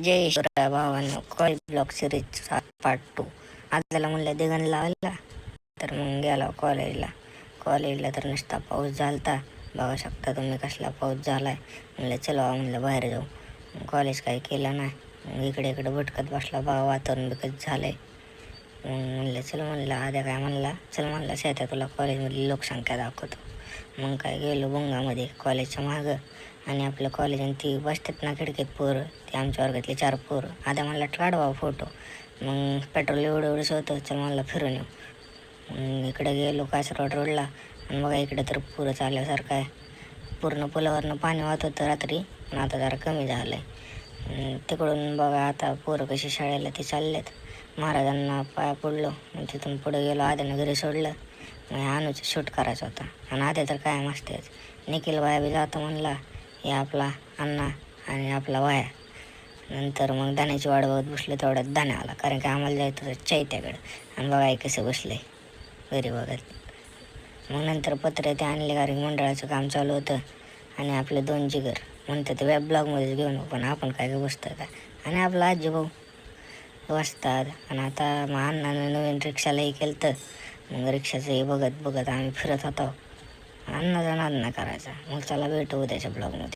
जय शिवराय भावांनो, college block series part 2. आज त्याला म्हणलं दिगण लावायला, तर मग गेला कॉलेजला तर नुसता पाऊस झालता. बघू शकता तुम्ही कसला पाऊस झालाय. म्हणलं चला म्हणलं बाहेर जाऊ. कॉलेज काही केलं नाही. मग इकडे भटकत बसला. बघा वातावरण बिकट झालंय. मग म्हणलं चल म्हणलं आद्या काय म्हणला, चल म्हणला शेतात तुला कॉलेजमधली लोकसंख्या दाखवतो. मग काय गेलो बुंगामध्ये कॉलेजच्या मागं. आणि आपलं कॉलेज आणि ती बसतात ना खिडकीत पोरं, ते आमच्या वर्गातले 4 पोरं. आद्या म्हणला काढवा फोटो. मग पेट्रोल एवढंच होतं, चल म्हणलं फिरून येऊ. मग इकडे गेलो कासरवाड रोडला. आणि बघा इकडे तर पुरं चालल्यासारखं आहे. पूर्ण पुलावरनं पाणी वाहत होतं रात्री, पण आता जरा कमी झालं आहे. तिकडून बघा आता पोरं कशी शाळेला ते चाललेत. महाराजांना पाया पडलो. मग तिथून पुढे गेलो. आद्यानं घरी सोडलं. मग अनुचं शूट करायचा होता. आणि आद्या तर काय मस्तेच. निखिल वाया बी जातो म्हणला. हे आपला अण्णा आणि आपला वाया. नंतर मग धान्याची वाट बघत बसलो. तेवढ्यात धान्या आला, कारण की आम्हाला जायचं होतं चैत्याकडं. आणि बघा कसं बसले घरी बघत. मग नंतर पत्र ते आणले, कारण की मंडळाचं काम चालू होतं. आणि आपले 2 जिगर म्हणतात ते वेब ब्लॉगमध्येच घेऊन, पण आपण काय बसतं का. आणि आपला आजी भाऊ वाचतात. आणि आता मग अण्णानं नवीन रिक्षालाही केलं, तर मग रिक्षाचंही बघत आम्ही फिरत होतो. अण्णाचा नाद नाही करायचा. मग चला भेटू उद्याच्या ब्लॉगमध्ये.